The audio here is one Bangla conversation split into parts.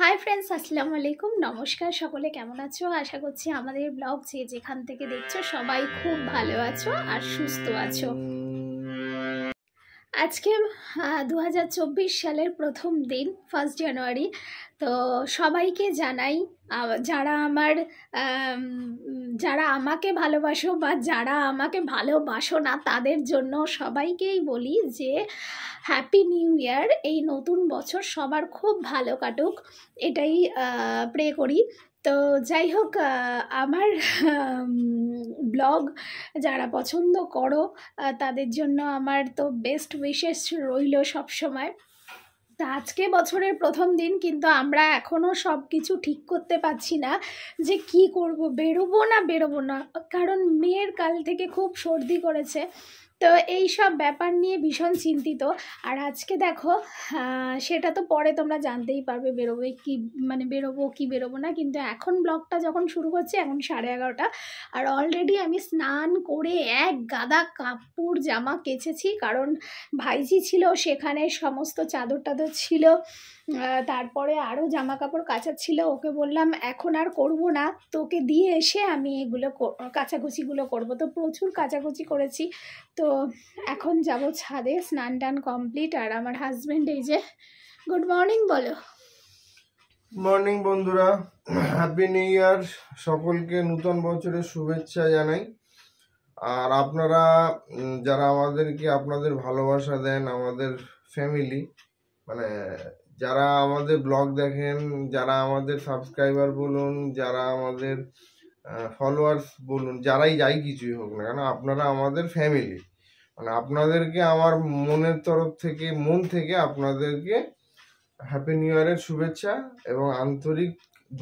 হাই ফ্রেন্ডস, আসসালামু আলাইকুম। নমস্কার, সকলে কেমন আছো? আশা করছি আমাদের ব্লগ যে যেখান থেকে দেখছো সবাই খুব ভালো আছো আর সুস্থ আছো। আজকে 2024 সালের প্রথম দিন, 1 জানুয়ারি। তো সবাইকে জানাই, যারা আমাকে ভালোবাসো বা যারা আমাকে ভালোবাসো না তাদের জন্য সবাইকেই বলি যে হ্যাপি নিউ ইয়ার। এই নতুন বছর সবার খুব ভালো কাটুক, এটাই প্রে করি। তো যাই হোক, আমার ব্লগ যারা পছন্দ করো তাদের জন্য আমার তো বেস্ট উইশেস রইল সবসময়। তা আজকে বছরের প্রথম দিন, কিন্তু আমরা এখনও সব কিছু ঠিক করতে পারছি না যে কি করব, বেরোবো না, কারণ মেয়ের কাল থেকে খুব সর্দি করেছে। তো এই সব ব্যাপার নিয়ে ভীষণ চিন্তিত। আর আজকে দেখো, সেটা তো পরে তোমরা জানতেই পারবে বেরোবো কি বেরোবো না, কিন্তু এখন ব্লগটা যখন শুরু করছি এখন 11:30, আর অলরেডি আমি স্নান করে এক গাদা কাপড় জামা কেচেছি, কারণ ভাইজি ছিল সেখানে, সমস্ত চাদর টাদর ছিল, তারপরে আরও জামা কাপড় কাচার ছিল। ওকে বললাম এখন আর করব না, তোকে দিয়ে এসে আমি এগুলো কাচাকুচিগুলো করব। তো প্রচুর কাচাকুচি করেছি। তো এখন যাব ছাদে, স্নান টান কমপ্লিট। আর আমার হাজব্যান্ড এই যে, গুড মর্নিং বলো। মর্নিং বন্ধুরা, হ্যাপি নিউ ইয়ার। সকলকে নতুন বছরের শুভেচ্ছা জানাই। আর আপনারা যারা আমাদেরকে আপনাদের ভালোবাসা দেন, আমাদের ফ্যামিলি, মানে যারা আমাদের ব্লগ দেখেন, যারা আমাদের সাবস্ক্রাইবার বলুন, যারা আমাদের ফলোয়ার্স বলুন, যাই কিছুই হোক না কেন, আপনারা আমাদের ফ্যামিলি। মানে আপনাদেরকে আমার মন থেকে আপনাদেরকে হ্যাপি নিউ ইয়ারের শুভেচ্ছা এবং আন্তরিক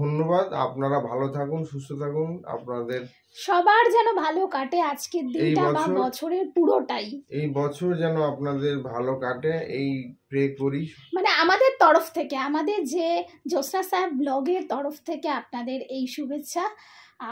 ধন্যবাদ। আপনারা ভালো থাকুন, সুস্থ থাকুন, আপনাদের সবার যেন ভালো কাটে আজকের দিনটা বা বছরের পুরোটাই। এই বছর যেন আপনাদের ভালো কাটে, এই প্রে করি। মানে আমাদের তরফ থেকে, আমাদের যে জ্যোৎস্না সাহেব ব্লগের তরফ থেকে আপনাদের এই শুভেচ্ছা।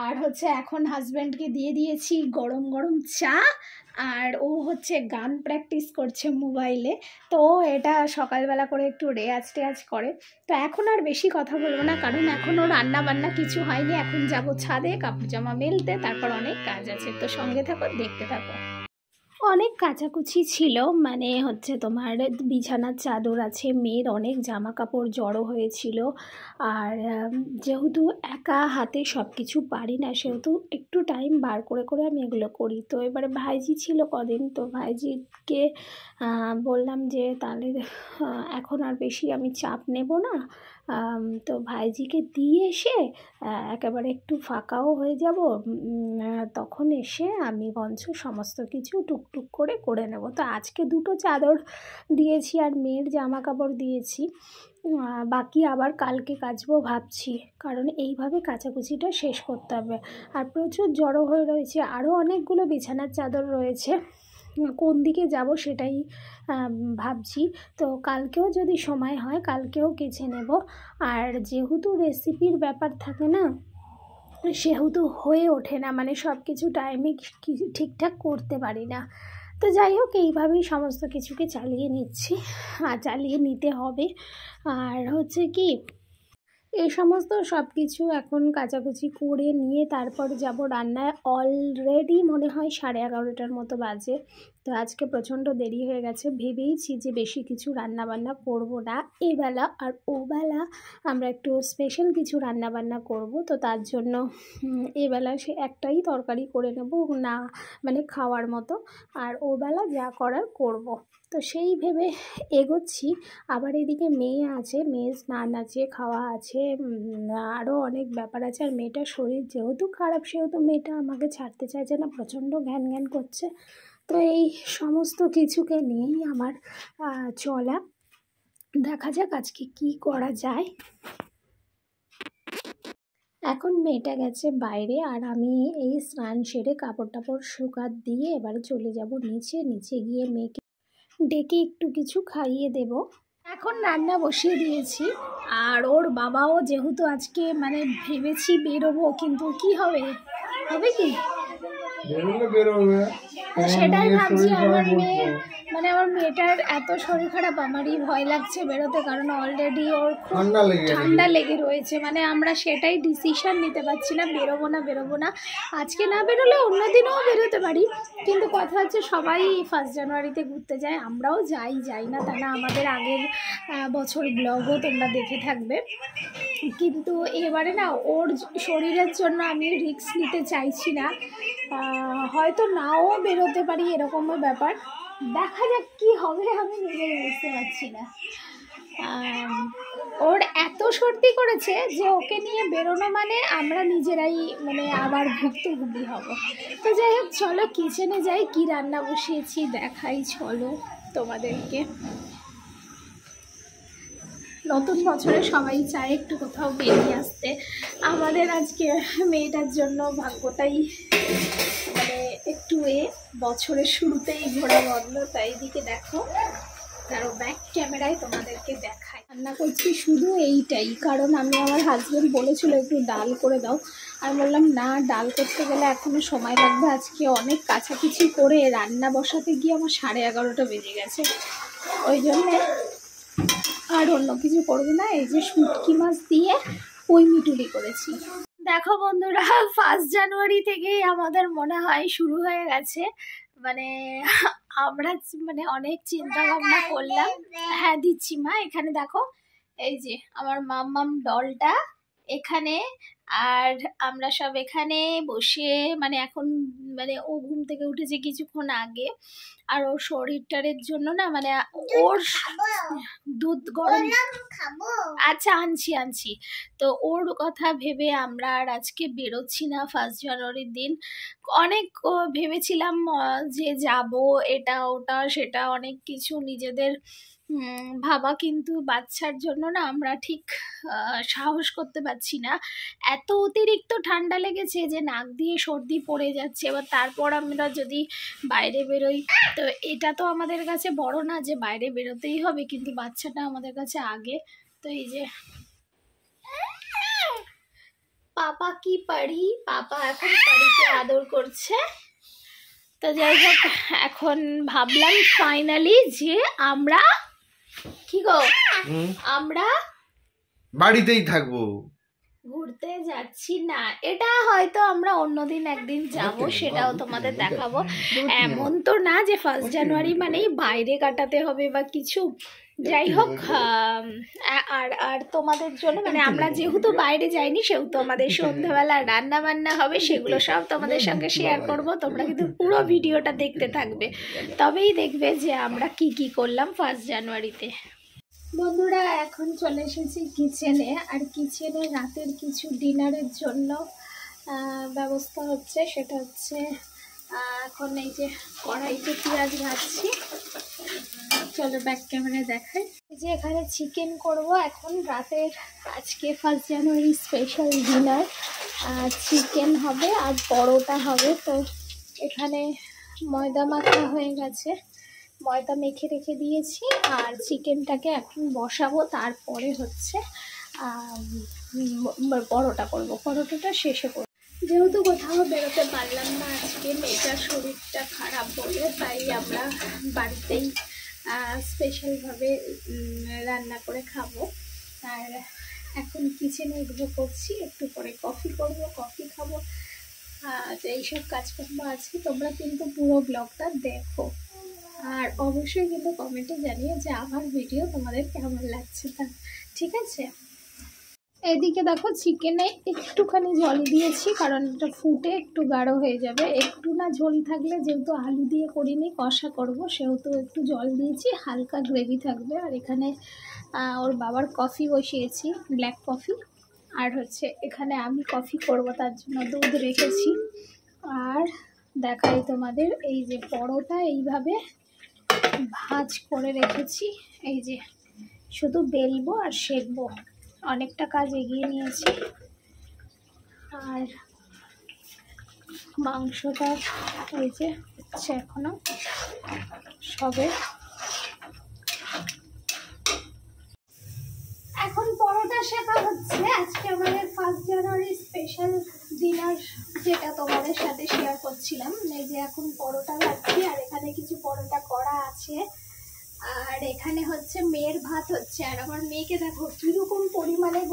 আর হচ্ছে এখন হাজব্যান্ডকে দিয়ে দিয়েছি গরম গরম চা, আর ও হচ্ছে গান প্র্যাকটিস করছে মোবাইলে। তো এটা সকালবেলা করে একটু রেয়াজ করে। তো এখন আর বেশি কথা বলবো না, কারণ এখনও রান্না বান্না কিছু হয়নি। এখন যাব ছাদে কাপড় জামা মেলতে, তারপর অনেক কাজ আছে। তো সঙ্গে থাকো, দেখতে থাকো। অনেক কাচাকুচি ছিল, মানে হচ্ছে তোমার বিছানার চাদর আছে, মেয়ের অনেক জামা কাপড় জড়ো হয়েছিল। আর যেহেতু একা হাতে সব কিছু পারি না, সেহেতু একটু টাইম বার করে করে আমি এগুলো করি। তো এবারে ভাইজি ছিল কদিন, তো ভাইজিকে বললাম যে তাহলে এখন আর বেশি আমি চাপ নেব না। তো ভাইজিকে দিয়ে এসে একেবারে একটু ফাঁকাও হয়ে যাব, তখন এসে আমি বঞ্চ সমস্ত কিছু টুকটুক করে নেব। তো আজকে 2টো চাদর দিয়েছি আর মেয়ের জামা কাপড় দিয়েছি, বাকি আবার কালকে কাচবো ভাবছি, কারণ এইভাবে কাচাকুচিটা শেষ করতে হবে। আর প্রচুর জড়ো হয়ে রয়েছে, আরও অনেকগুলো বিছানার চাদর রয়েছে। কোন দিকে যাব সেটাই ভাবছি। তো কালকেও যদি সময় হয় কালকেও কেচে নেব। আর যেহেতু রেসিপির ব্যাপার থাকে না, সেহেতু হয়ে ওঠে না, মানে সব কিছু টাইমে ঠিকঠাক করতে পারি না। তো যাই হোক, এইভাবেই সমস্ত কিছুকে চালিয়ে নিচ্ছি, আর চালিয়ে নিতে হবে। আর হচ্ছে কি, এই সমস্ত সব কিছু এখন কাচাকুচি করে নিয়ে তারপর যাব রান্নায়। অলরেডি মনে হয় 11:30টার মতো বাজে। তো আজকে প্রচণ্ড দেরি হয়ে গেছে, ভেবেইছি যে বেশি কিছু রান্নাবান্না করব না এবেলা, আর ওবেলা আমরা একটু স্পেশাল কিছু রান্নাবান্না করব। তো তার জন্য এবেলা সে একটাই তরকারি করে নেব না, মানে খাওয়ার মতো, আর ওবেলা যা করার করব। তো সেই ভেবে এগোচ্ছি। আবার এদিকে মেয়ে আছে, মেয়ে স্নান আছে, খাওয়া আছে, আরও অনেক ব্যাপার আছে। আর মেয়েটার শরীর যেহেতু খারাপ, সেহেতু মেয়েটা আমাকে ছাড়তে চাইছে না, প্রচণ্ড ঘ্যান করছে। তো এই সমস্ত কিছুকে নিয়েই আমার চলা। দেখা যাক আজকে কি করা যায়। এখন মেয়েটা গেছে বাইরে, আর আমি এই স্নান সেরে কাপড় টাপড় শুকাত দিয়ে এবারে চলে যাব নিচে গিয়ে মেয়েকে ডেকে একটু কিছু খাইয়ে দেব। এখন রান্না বসিয়ে দিয়েছি, আর ওর বাবাও যেহেতু আজকে মানে ভেবেছি বেরোবো, কিন্তু কি হবে কি সেটাই ভাবছি। আমার মেয়ে মানে আমার মেয়েটার এত শরীর খারাপ, আমারই ভয় লাগছে বেরোতে, কারণ অলরেডি ওর খুব ঠান্ডা লেগে রয়েছে। মানে আমরা সেটাই ডিসিশন নিতে পারছি না, বেরোবো না। আজকে না বেরোলে অন্য দিনও বেরোতে পারি, কিন্তু কথা হচ্ছে সবাই 1 জানুয়ারিতে ঘুরতে যায়, আমরাও যাই না তা না, আমাদের আগের বছর ব্লগও তোমরা দেখে থাকবে। কিন্তু এবারে না ওর শরীরের জন্য আমি রিস্ক নিতে চাইছি না, হয়তো নাও বেরোতে পারি এরকমও ব্যাপার, দেখা যাক কি হবে, আমি নিজেই বুঝতে পারছি না। ওর এত সর্দি করেছে যে ওকে নিয়ে বেরোনো মানে আমরা নিজেরাই মানে আবার ভুক্তভোগী হব। তো যাই হোক, চলো কিচেনে যাই, কি রান্না বসিয়েছি দেখাই চলো তোমাদেরকে। নতুন বছরে সবাই চায় একটু কোথাও বেরিয়ে আসতে, আমাদের আজকে মেয়েটার জন্য ভাগ্যটাই মানে একটু বছরের শুরুতেই ঘোরা বন্ধ। তাই দিকে দেখো, আরও ব্যাক ক্যামেরায় তোমাদেরকে দেখাই। রান্না করছি শুধু এইটাই, কারণ আমি আমার হাজব্যান্ড বলেছিল একটু ডাল করে দাও, আমি বললাম না, ডাল করতে গেলে এখনও সময় লাগবে, আজকে অনেক কাছাকাছি করে রান্না বসাতে গিয়ে আমার 11:30 বেজে গেছে, ওই জন্যে আর অন্য কিছু করবো না। এই যে শুটকি মাছ দিয়ে পুঁই মিটুলি করেছি। দেখো বন্ধুরা, 1 জানুয়ারি থেকেই আমাদের মনে হয় শুরু হয়ে গেছে, মানে আমরা মানে অনেক চিন্তা ভাবনা করলাম। হ্যাঁ দিচ্ছি মা, এখানে দেখো, এই যে আমার মাম্মাম ডলটা এখানে, আর আমরা সব এখানে বসে মানে এখন মানে ও ঘুম থেকে উঠেছে কিছুক্ষণ আগে, আর ওর শরীরটারের জন্য না মানে ওর দুধ গরম আচ্ছা আনছি তো ওর কথা ভেবে আমরা আর আজকে বেরোচ্ছি না 1 জানুয়ারির দিন। অনেক ভেবেছিলাম যে যাব, এটা ওটা সেটা অনেক কিছু নিজেদের ভাবা, কিন্তু বাচ্চার জন্য না আমরা ঠিক সাহস করতে পারছি না। এত অতিরিক্ত ঠান্ডা লেগেছে যে নাক দিয়ে সর্দি পড়ে যাচ্ছে, এবার তারপর আমরা যদি বাইরে বেরোই, তো এটা তো আমাদের কাছে বড় না যে বাইরে বেরোতেই হবে, কিন্তু বাচ্চাটা আমাদের কাছে আগে। তো এই যে পাপা কি পারি, পাপা এখন পারিকে আদর করছে। তো যাই হোক, এখন ভাবলাম ফাইনালি যে আমরা কি গো, আমরা বাড়িতেই থাকবো, ঘুরতে যাচ্ছি না। এটা হয়তো আমরা অন্যদিন একদিন যাব, সেটাও তোমাদের দেখাবো। এমন তো না যে 1 জানুয়ারি মানেই বাইরে কাটাতে হবে বা কিছু। যাই হোক, আর তোমাদের জন্য মানে আমরা যেহেতু বাইরে যাইনি, সেহেতু আমাদের সন্ধ্যাবেলা রান্না বান্না হবে, সেগুলো সব তোমাদের সঙ্গে শেয়ার করব। তোমরা কিন্তু পুরো ভিডিওটা দেখতে থাকবে, তবেই দেখবে যে আমরা কি করলাম 1 জানুয়ারিতে। বন্ধুরা, এখন চলে এসেছি কিচেনে, আর কিচেনে রাতের কিছু ডিনারের জন্য ব্যবস্থা হচ্ছে। সেটা হচ্ছে এখন এই যে কড়াইতে পেঁয়াজ ভাজছি, চলো ব্যাক ক্যামেরায় দেখাই। এই যে এখানে চিকেন করব এখন রাতের, আজকে 1 জানুয়ারি স্পেশাল ডিনার, চিকেন হবে আর পরোটা হবে। তো এখানে ময়দা মাখা হয়ে গেছে, ময়দা মেখে রেখে দিয়েছি, আর চিকেনটাকে এখন বসাবো, তারপরে হচ্ছে পরোটা করব, পরোটাটা শেষে করব। যেহেতু কোথাও বেরোতে পারলাম না আজকে, মেয়েটার শরীরটা খারাপ বলে, তাই আমরা বাড়িতেই স্পেশালভাবে রান্না করে খাবো। আর এখন কিচেনে এগুলো করছি, একটু পরে কফি করব, কফি খাবো, তো এইসব কাজকর্ম আছে। তোমরা কিন্তু পুরো ব্লগটা দেখো, আর অবশ্যই কিন্তু কমেন্টে জানিও যে আমার ভিডিও তোমাদের কেমন লাগছে, তা ঠিক আছে। এদিকে দেখো, চিকেনে একটুখানি জল দিয়েছি, কারণ এটা ফুটে একটু গাঢ় হয়ে যাবে। একটু না ঝোল থাকলে, যেহেতু আলু দিয়ে করিনি, কষা করব, সেহেতু একটু জল দিয়েছি, হালকা গ্রেভি থাকবে। আর এখানে ওর বাবার কফি বসিয়েছি, ব্ল্যাক কফি, আর হচ্ছে এখানে আমি কফি করব, তার জন্য দুধ রেখেছি। আর দেখাই তোমাদের, এই যে পরোটা এইভাবে ভাজ করে রেখেছি, এই যে শুধু বেলবো আর সেঁকবো, অনেকটা কাজ এগিয়ে নিয়েছি। আর মাংসটা এই যে হচ্ছে এখনো সবে, এখন পরোটা শেখা হচ্ছে। আজকে আমাদের 1 জানুয়ারি স্পেশাল ডিনার, যেটা তোমাদের সাথে শেয়ার করছিলাম। এই যে এখন পরোটা ভাজছি, আর এখানে কিছু পরোটা করা আছে,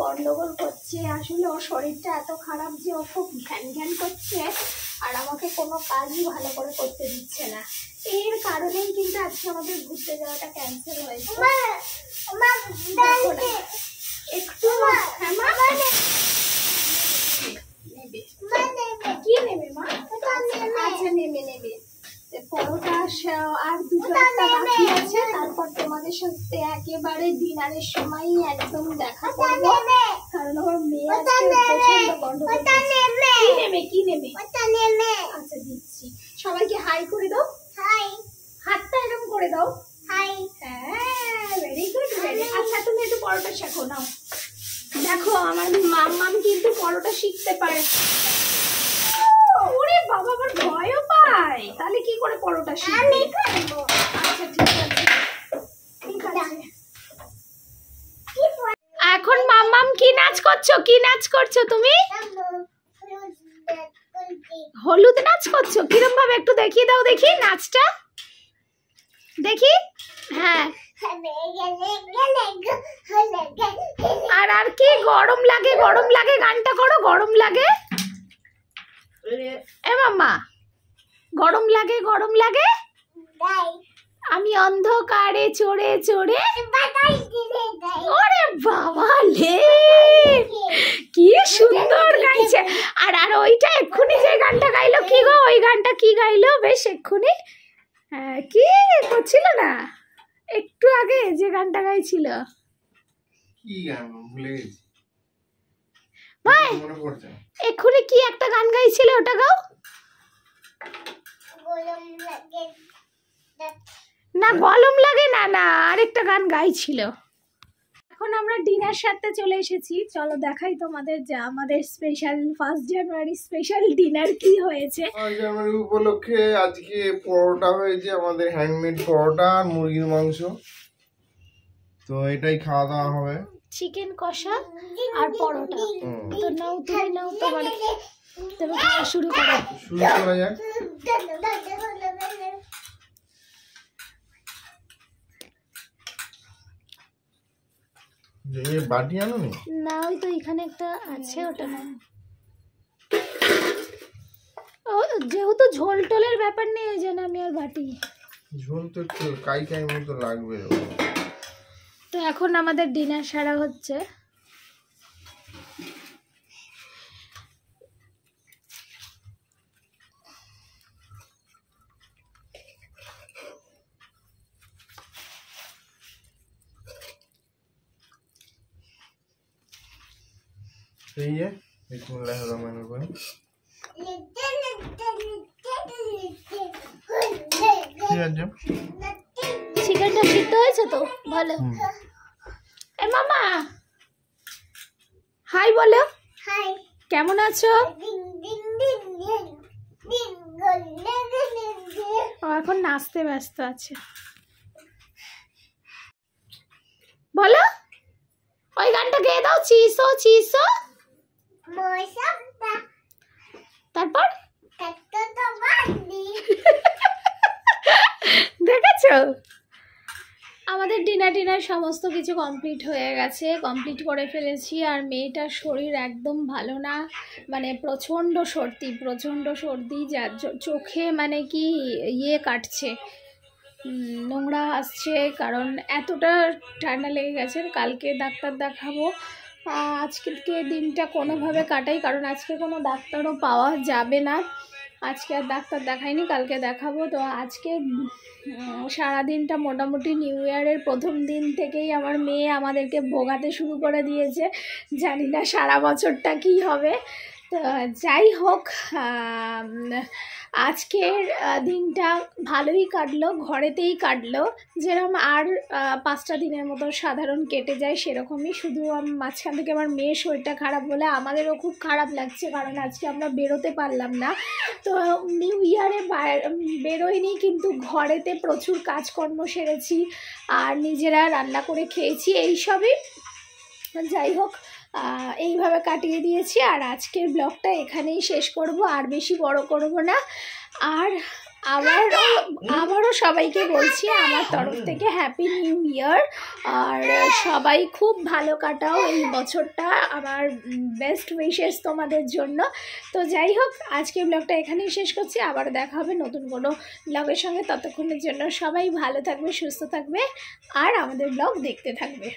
গন্ডগোল করছে। আসলে ওর শরীরটা এত খারাপ যে ও খুব ঘ্যান ঘ্যান করছে আর আমাকে কোনো কাজই ভালো করে করতে দিচ্ছে না। এর কারণেই কিন্তু আজকে আমাদের ঘুরতে যাওয়াটা ক্যান্সেল হয়েছে। একটু কি নেবে মা? আচ্ছা নেবে। পরোটা আর দুটো একটা বাকি আছে, তারপর তোমাদের সাথে একেবারে ডিনারের সময় একদম দেখা করবো, কারণ আমার মেয়ে আজকে প্রচন্ড গন্ডগোল। কি নেবে? আচ্ছা দিচ্ছি। সবাইকে হাই করে দাও, হাতটা এরকম করে দাও। হ্যাঁ, ভেরি গুড। আচ্ছা তুমি একটু পরোটা শেখো নাও। দেখো আমার মাম্মাম কিন্তু পরোটা শিখতে পারে। ওরে বাবা, আমার ভয়ও পায়। তাহলে কি করে পরোটা শিখবে? আচ্ছা ঠিক আছে। এখন মাম্মাম কি নাচ করছো তুমি? হলুদ নাচ করছো? কিরম ভাবে একটু দেখিয়ে দাও দেখি নাচটা, দেখি। হ্যাঁ, আর কি? গরম লাগে গানটা করো। গরম লাগে এ মাম্মা, গরম লাগে। আমি অন্ধকারে চড়ে ওরে বাবা লে, কি সুন্দর গাইছে। আর ওইটা এক্ষুনি যে গানটা গাইলো, কি গো ওই গানটা কি গাইলো বেশ এক্ষুনি? কি করছিল না একটু আগে যে গানটা গাইছিল? কি গান ভুলে গেছি ভাই, এক্ষুনি কি একটা গান গাইছিল, ওটা গাও না। গরম লাগে না, আরেকটা গান গাইছিল। এখন আমরা ডিনার সাথে চলে এসেছি, চলো দেখাই তোমাদের যে আমাদের স্পেশাল 1 জানুয়ারি স্পেশাল ডিনার কি হয়েছে। 1 জানুয়ারি উপলক্ষে আজকে পরোটা হয়েছে, আমাদের হ্যান্ডমেড পরোটা আর মুরগির মাংস। তো এটাই খাওয়া দাওয়া হবে, চিকেন কষা আর পরোটা। তো নাও তোমার, তবে খাওয়া শুরু করা যাক। বাটি আনো না, ওই তো এখানে একটা আছে, ওটা না। যেহেতু ঝোল টোলের ব্যাপার নেই, ওই জন্য আমি আর বাটি। ঝোল তো একটু কাই মতো লাগবে। তো এখন আমাদের ডিনার সারা হচ্ছে। এই যে বিসমিল্লাহির রহমানির রহিম। চিকেনটা সিদ্ধ হয়েছে তো ভালো। এ মামা হাই বলো। হাই, কেমন আছো? এখন নাচতে ব্যস্ত আছে। বলো, ওই গানটা গেয়ে দাও, চিসো। তারপর দেখেছো আমাদের ডিনার সমস্ত কিছু কমপ্লিট হয়ে গেছে, কমপ্লিট করে ফেলেছি। আর মেয়েটার শরীর একদম ভালো না, মানে প্রচণ্ড সর্দি, যার চোখে মানে কি কাটছে, নোংরা আসছে, কারণ এতটা ঠান্ডা লেগে গেছে। কালকে ডাক্তার দেখাবো, আজকে দিনটা কোনোভাবে কাটাই, কারণ আজকে কোনো ডাক্তারও পাওয়া যাবে না। আজকে আর ডাক্তার দেখাইনি, কালকে দেখাবো। তো আজকে সারাদিনটা মোটামুটি নিউ ইয়ারের প্রথম দিন থেকেই আমার মেয়ে আমাদেরকে ভোগাতে শুরু করে দিয়েছে। জানি না সারা বছরটা কি হবে। তো যাই হোক, আজকের দিনটা ভালোই কাটলো, ঘরেতেই কাটলো। যেরকম আর 5টা দিনের মতো সাধারণ কেটে যায় সেরকমই, শুধু মাঝখান থেকে আমার মেয়ের শরীরটা খারাপ বলে আমাদেরও খুব খারাপ লাগছে, কারণ আজকে আমরা বেরোতে পারলাম না। তো নিউ ইয়ারে বেরোয়নি, কিন্তু ঘরেতে প্রচুর কাজকর্ম সেরেছি আর নিজেরা রান্না করে খেয়েছি, এইসবই। যাই হোক, এইভাবে কাটিয়ে দিয়েছি। আর আজকের ব্লগটা এখানেই শেষ করব, আর বেশি বড় করব না। আর আবারও সবাইকে বলছি আমার তরফ থেকে হ্যাপি নিউ ইয়ার। আর সবাই খুব ভালো কাটাও এই বছরটা, আমার বেস্ট উইশেস তোমাদের জন্য। তো যাই হোক, আজকে ব্লগটা এখানেই শেষ করছি, আবার দেখা হবে নতুন কোনো ব্লগের সঙ্গে। ততক্ষণের জন্য সবাই ভালো থাকবে, সুস্থ থাকবে আর আমাদের ব্লগ দেখতে থাকবে।